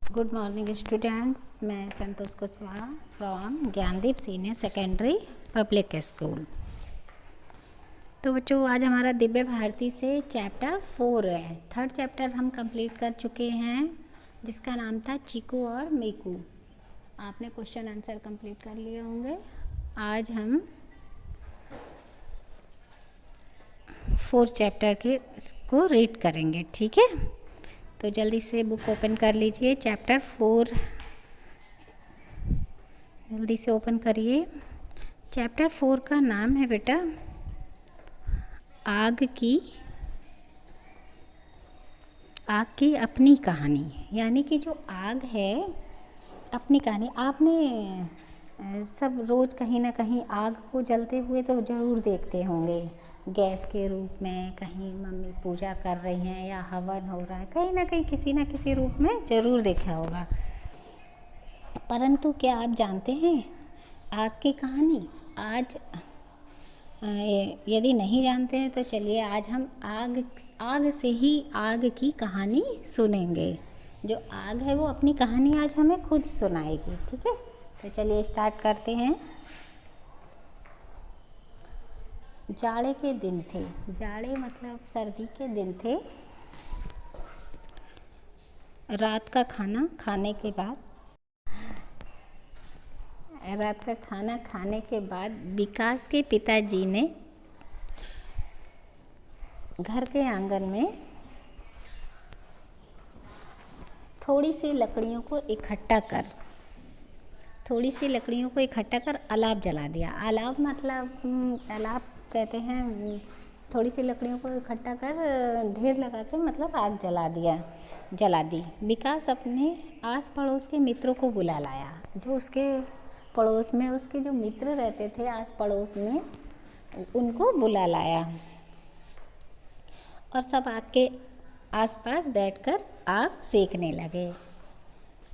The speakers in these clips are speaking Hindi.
Good morning students. मैं Santosh Kushwaha from Gyandeep senior secondary public school. तो बच्चों, आज हमारा दिव्य भारती से चैप्टर 4 है। थर्ड चैप्टर हम कंप्लीट कर चुके हैं, जिसका नाम था चीकू और मीकू। आपने क्वेश्चन आंसर कंप्लीट कर लिए होंगे। आज हम 4 चैप्टर के को रीड करेंगे, ठीक है। तो जल्दी से बुक ओपन कर लीजिए। चैप्टर 4 जल्दी से ओपन करिए। चैप्टर 4 का नाम है बेटा आग की अपनी कहानी। यानी कि जो आग है, अपनी कहानी। आपने सब रोज़ कहीं ना कहीं आग को जलते हुए तो ज़रूर देखते होंगे। गैस के रूप में कहीं मम्मी पूजा कर रही हैं या हवन हो रहा है, कहीं ना कहीं किसी न किसी रूप में ज़रूर देखा होगा। परंतु क्या आप जानते हैं आग की कहानी? आज यदि नहीं जानते हैं तो चलिए आज हम आग से ही आग की कहानी सुनेंगे। जो आग है वो अपनी कहानी आज हमें खुद सुनाएगी, ठीक है। तो चलिए स्टार्ट करते हैं। जाड़े के दिन थे। जाड़े मतलब सर्दी के दिन थे। रात का खाना खाने के बाद विकास के पिताजी ने घर के आंगन में थोड़ी सी लकड़ियों को इकट्ठा कर अलाव जला दिया। अलाव मतलब अलाव कहते हैं, थोड़ी सी लकड़ियों को इकट्ठा कर ढेर लगा के मतलब आग जला दी। विकास अपने आस पड़ोस के मित्रों को बुला लाया। जो उसके पड़ोस में उसके जो मित्र रहते थे आस पड़ोस में, उनको बुला लाया और सब आग के आसपास बैठकर आग सेकने लगे।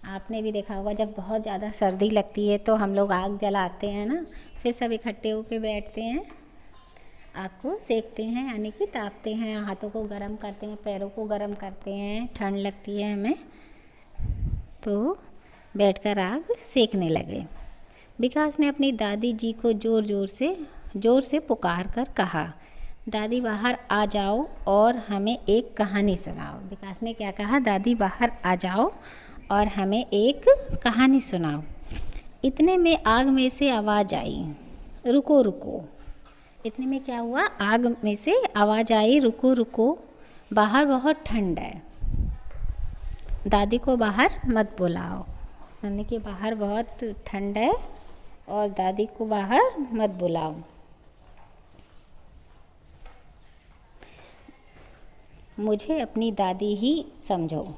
आपने भी देखा होगा, जब बहुत ज़्यादा सर्दी लगती है तो हम लोग आग जलाते हैं ना, फिर सब इकट्ठे होकर बैठते हैं, आग को सेकते हैं, यानी कि तापते हैं, हाथों को गर्म करते हैं, पैरों को गर्म करते हैं। ठंड लगती है हमें तो बैठकर आग सेकने लगे। विकास ने अपनी दादी जी को जोर से पुकार कर कहा, दादी बाहर आ जाओ और हमें एक कहानी सुनाओ। विकास ने क्या कहा? दादी बाहर आ जाओ और हमें एक कहानी सुनाओ। इतने में आग में से आवाज़ आई, रुको रुको। इतने में क्या हुआ? आग में से आवाज़ आई, रुको रुको, बाहर बहुत ठंड है, दादी को बाहर मत बुलाओ। यानी कि बाहर बहुत ठंड है और दादी को बाहर मत बुलाओ। मुझे अपनी दादी ही समझो।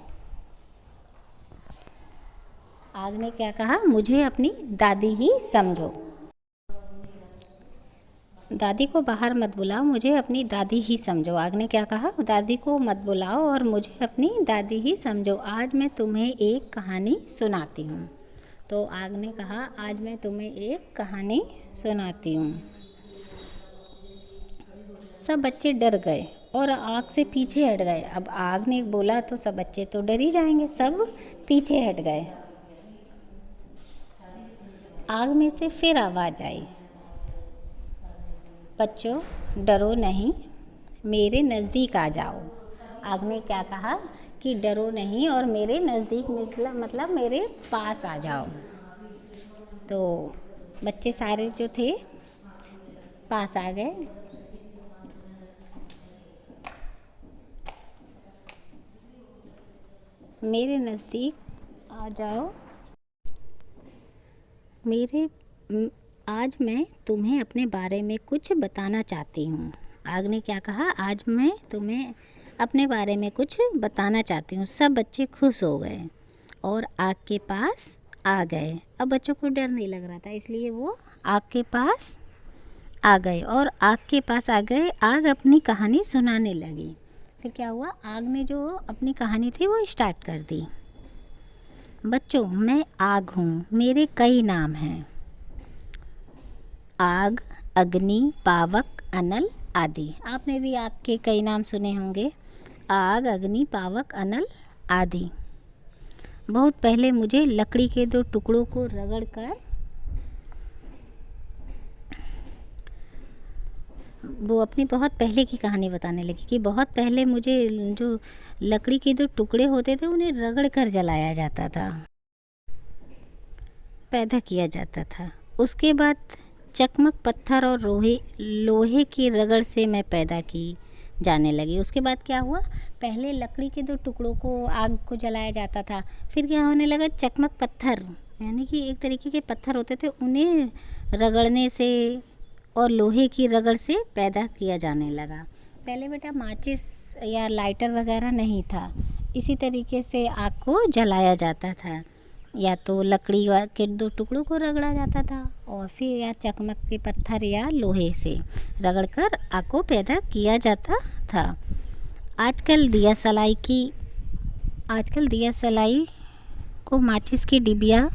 आग ने क्या कहा? मुझे अपनी दादी ही समझो। दादी को बाहर मत बुलाओ, मुझे अपनी दादी ही समझो। आग ने क्या कहा? दादी को मत बुलाओ और मुझे अपनी दादी ही समझो। आज मैं तुम्हें एक कहानी सुनाती हूँ। तो आग ने कहा, आज मैं तुम्हें एक कहानी सुनाती हूँ। सब बच्चे डर गए और आग से पीछे हट गए। अब आग ने बोला तो सब बच्चे तो डर ही जाएंगे, सब पीछे हट गए। आग में से फिर आवाज़ आई, बच्चों डरो नहीं, मेरे नज़दीक आ जाओ। आग ने क्या कहा कि डरो नहीं और मेरे नज़दीक मतलब मेरे पास आ जाओ। तो बच्चे सारे जो थे पास आ गए। मेरे नज़दीक आ जाओ, आज मैं तुम्हें अपने बारे में कुछ बताना चाहती हूँ। आग ने क्या कहा? आज मैं तुम्हें अपने बारे में कुछ बताना चाहती हूँ। सब बच्चे खुश हो गए और आग के पास आ गए। अब बच्चों को डर नहीं लग रहा था, इसलिए वो आग के पास आ गए और आग के पास आ गए। आग अपनी कहानी सुनाने लगी। फिर क्या हुआ? आग ने जो अपनी कहानी थी वो स्टार्ट कर दी। बच्चों मैं आग हूँ, मेरे कई नाम हैं, आग, अग्नि, पावक, अनल आदि। आपने भी आग के कई नाम सुने होंगे, आग, अग्नि, पावक, अनल आदि। बहुत पहले मुझे लकड़ी के 2 टुकड़ों को रगड़कर वो अपनी बहुत पहले की कहानी बताने लगी कि बहुत पहले मुझे जो लकड़ी के 2 टुकड़े होते थे उन्हें रगड़ कर जलाया जाता था, पैदा किया जाता था। उसके बाद चकमक पत्थर और लोहे की रगड़ से मैं पैदा की जाने लगी। उसके बाद क्या हुआ, पहले लकड़ी के 2 टुकड़ों को आग को जलाया जाता था, फिर क्या होने लगा, चकमक पत्थर यानी कि एक तरीके के पत्थर होते थे, उन्हें रगड़ने से और लोहे की रगड़ से पैदा किया जाने लगा। पहले बेटा माचिस या लाइटर वगैरह नहीं था, इसी तरीके से आग को जलाया जाता था। या तो लकड़ी के 2 टुकड़ों को रगड़ा जाता था और फिर या चकमक के पत्थर या लोहे से रगड़कर आग को पैदा किया जाता था। आजकल दिया सलाई को माचिस की डिबिया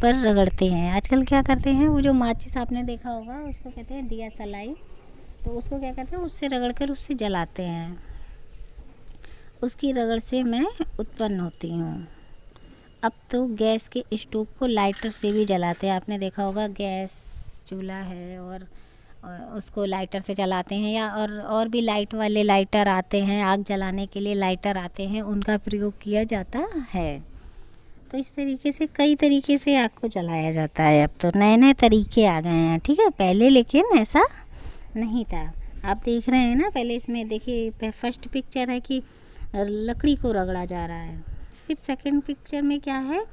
पर रगड़ते हैं। आजकल क्या करते हैं, वो जो माचिस आपने देखा होगा उसको कहते हैं दिया सलाई, तो उसको क्या कहते हैं, उससे रगड़कर उससे जलाते हैं। उसकी रगड़ से मैं उत्पन्न होती हूँ। अब तो गैस के स्टोव को लाइटर से भी जलाते हैं। आपने देखा होगा गैस चूल्हा है और उसको लाइटर से जलाते हैं, या और भी लाइट वाले लाइटर आते हैं, आग जलाने के लिए लाइटर आते हैं, उनका प्रयोग किया जाता है। तो इस तरीके से कई तरीके से आग को जलाया जाता है। अब तो नए नए तरीके आ गए हैं, ठीक है। पहले लेकिन ऐसा नहीं था। आप देख रहे हैं ना, पहले इसमें देखिए फर्स्ट पिक्चर है कि लकड़ी को रगड़ा जा रहा है, फिर सेकंड पिक्चर में क्या है,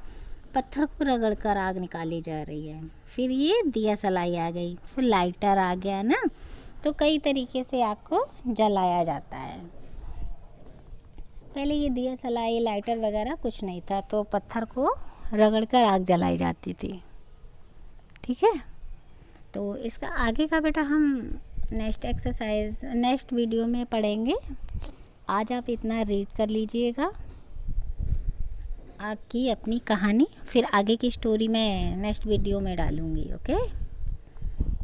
पत्थर को रगड़ कर आग निकाली जा रही है, फिर ये दिया सलाई आ गई, फिर लाइटर आ गया ना। तो कई तरीके से आग को जलाया जाता है। पहले ये दिया सलाई लाइटर वगैरह कुछ नहीं था, तो पत्थर को रगड़ कर आग जलाई जाती थी, ठीक है। तो इसका आगे का बेटा हम नेक्स्ट वीडियो में पढ़ेंगे। आज आप इतना रीड कर लीजिएगा आपकी अपनी कहानी, फिर आगे की स्टोरी मैं नेक्स्ट वीडियो में डालूँगी। ओके,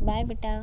बाय बेटा।